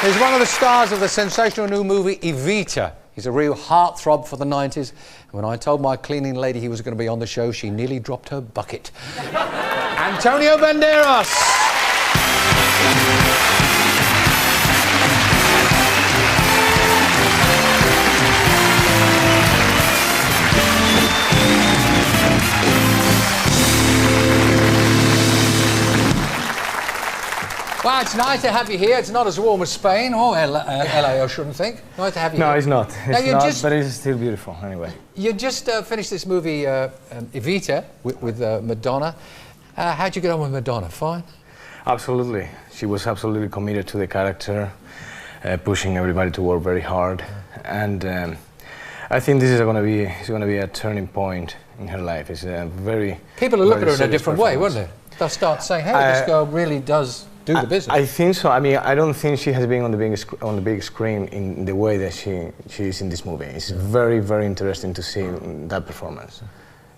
He's one of the stars of the sensational new movie Evita. He's a real heartthrob for the 90s. And when I told my cleaning lady he was going to be on the show, she nearly dropped her bucket. Antonio Banderas! Well, it's nice to have you here. It's not as warm as Spain or LA, I shouldn't think. Nice to have you here. No, it's not. But it's still beautiful, anyway. You just finished this movie, Evita, with Madonna. How'd you get on with Madonna? Fine? Absolutely. She was absolutely committed to the character, pushing everybody to work very hard. And I think this is going to be a turning point in her life. It's a very... People are looking at her in a different way, won't they? They'll start saying, hey, this girl really does... do the business. I think so. I mean, I don't think she has been on the big screen in the way that she is in this movie. It's very, very interesting to see that performance.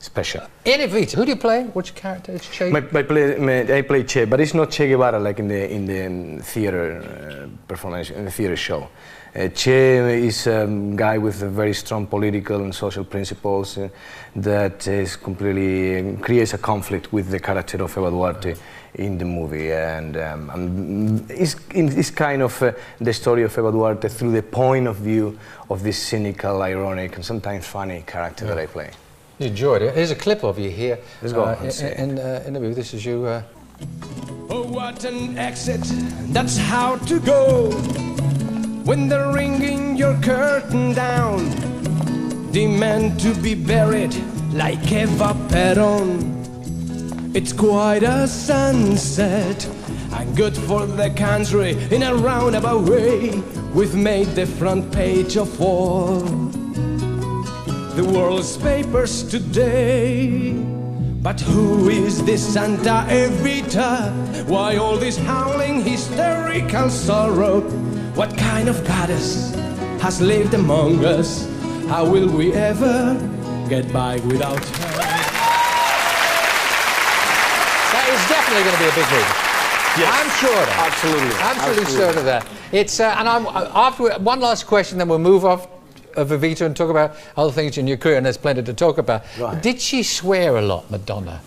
Special. In Evita, who do you play? Which character is Che? I play Che, but it's not Che Guevara like in the theater performance, in the theater show. Che is a guy with a very strong political and social principles that is completely creates a conflict with the character of Eva Duarte in the movie, and it's kind of the story of Eva Duarte through the point of view of this cynical, ironic, and sometimes funny character that I play. You enjoyed it. Here's a clip of you here. Let's go. In the movie, this is you. Oh, what an exit! That's how to go. When they're ringing your curtain down, demand to be buried like Eva Peron. It's quite a sunset, and good for the country in a roundabout way. We've made the front page of all the world's papers today. But who is this Santa Evita? Why all this howling, hysterical sorrow? What kind of goddess has lived among us? How will we ever get by without her? That is definitely going to be a big movie. Yes. I'm sure of that. Absolutely. Absolutely certain of that. It's and I'm after one last question, then we'll move off of Evita and talk about other things in your career, and there's plenty to talk about. Right. Did she swear a lot, Madonna?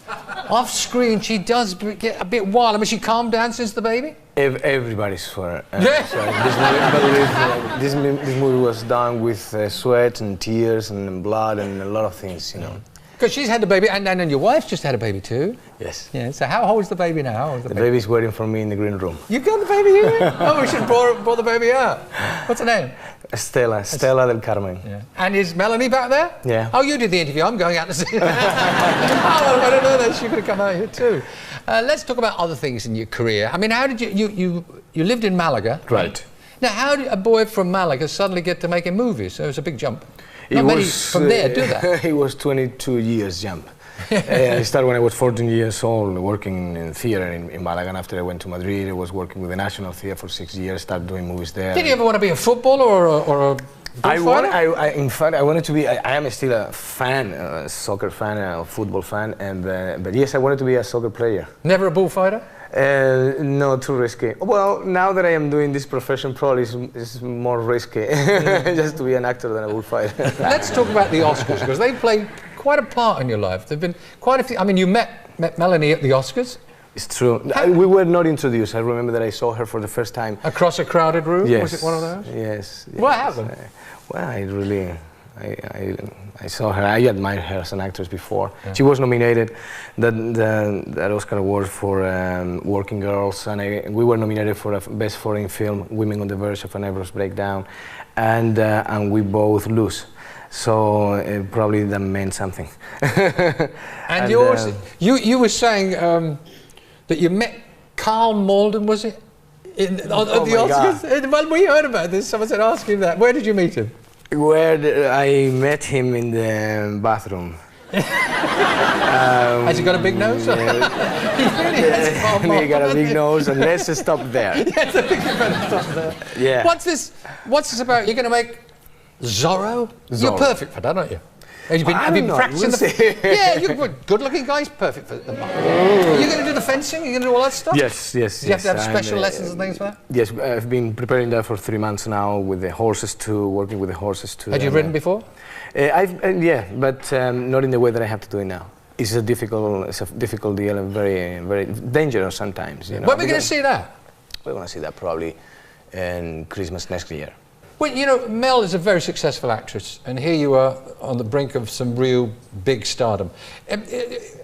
Off screen, she does get a bit wild. I mean, she calmed down since the baby? Everybody swore. This movie was done with sweat and tears and blood and a lot of things, you know. Because she's had the baby, and then your wife's just had a baby too. Yes. Yeah. So how old is the baby now? How old is the baby's waiting for me in the green room. You got the baby here? Oh, we should have brought the baby out. What's her name? Stella del Carmen. Yeah. And is Melanie back there? Yeah. Oh, you did the interview. I'm going out to see her. Oh, I don't know that. She could have come out here too. Let's talk about other things in your career. I mean, how did you lived in Malaga? Right. Now, how did a boy from Malaga suddenly get to making movies? So it was a big jump. Not many from there do that. It was 22 years jump. I started when I was 14 years old, working in theater in Malaga. And after I went to Madrid, I was working with the National Theatre for 6 years, started doing movies there. Did you ever want to be a footballer or a bullfighter? In fact, I wanted to be, I am still a fan, a soccer fan, a football fan, and but yes, I wanted to be a soccer player. Never a bullfighter? No, too risky. Well, now that I am doing this profession, probably it's more risky just to be an actor than a bullfighter. Let's talk about the Oscars, because they played quite a part in your life. There've been quite a few. I mean, you met Melanie at the Oscars. It's true. We were not introduced. I remember that I saw her for the first time. Across a crowded room? Yes. Was it one of those? Yes. What happened? Well, I saw her. I admired her as an actress before. Yeah. She was nominated that Oscar Award for Working Girls, and we were nominated for a Best Foreign Film, Women on the Verge of a Nervous Breakdown, and we both lose. So probably that meant something. and you were saying that you met Carl Malden, was it? At the Oscars? Well, we heard about this. Someone said, ask him that. Where did you meet him? Where I met him in the bathroom. Has he got a big nose? Yeah. He really has. He got a big nose, and let's stop there. Yes, I think you better stop there. Yeah. What's this about? You're going to make Zorro? You're perfect for that, aren't you? Have you been practicing Yeah, you're good-looking guys, perfect for the Are you going to do the fencing? Are you going to do all that stuff? Yes. Do you have to have special lessons and things for that? Yes, I've been preparing that for 3 months now with the horses too, working with the horses too. Had you ridden before? Yeah, but not in the way that I have to do it now. It's a difficult deal and very dangerous sometimes. You know? When are we going to see that? We're going to see that probably in Christmas next year. Well, you know, Mel is a very successful actress, and here you are on the brink of some real big stardom.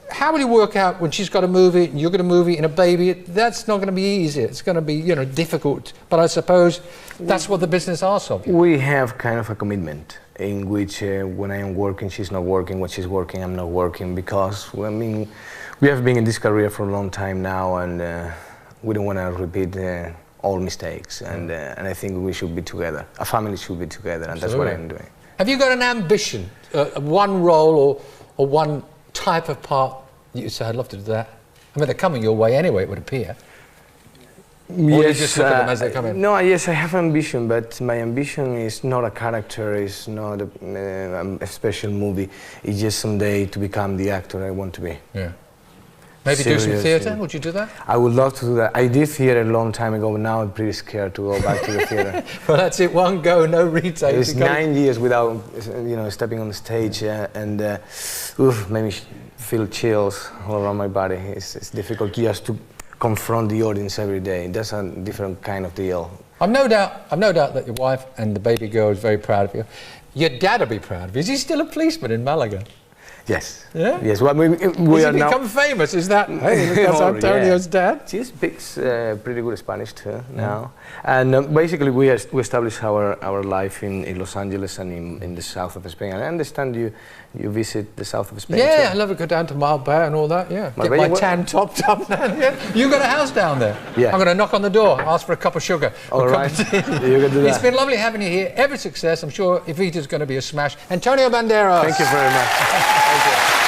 How will you work out when she's got a movie and you've got a movie and a baby? That's not going to be easy. It's going to be, you know, difficult. But I suppose that's what the business asks of you. We have kind of a commitment in which when I am working, she's not working. When she's working, I'm not working, because, I mean, we have been in this career for a long time now, and we don't want to repeat all mistakes, and I think we should be together. A family should be together, and that's what I'm doing. Have you got an ambition, one role or one type of part that you say, I'd love to do that? I mean, they're coming your way anyway, it would appear. Or you just look at them as they come in? No, yes, I have ambition, but my ambition is not a character, it's not a special movie. It's just someday to become the actor I want to be. Yeah. Maybe do some theatre? Would you do that? I would love to do that. I did theatre a long time ago, but now I'm pretty scared to go back to the theatre. Well, that's it. One go, no retake. It's 9 years without, you know, stepping on the stage, and made me feel chills all around my body. It's difficult just to confront the audience every day. That's a different kind of deal. I've no doubt that your wife and the baby girl is very proud of you. Your dad will be proud of you. Is he still a policeman in Malaga? Yes. Yeah? Yes. Well, we are now become famous, is that? Hey, that's Antonio's dad? She speaks pretty good Spanish too now. And basically we established our life in Los Angeles and in the south of Spain. And I understand you visit the south of Spain too. I love to go down to Marbella and all that, yeah. Get my tan topped up down there. You got a house down there? Yeah. I'm going to knock on the door, ask for a cup of sugar. All right. You can do that. It's been lovely having you here. Every success. I'm sure Evita's going to be a smash. Antonio Banderas. Thank you very much. Thank you.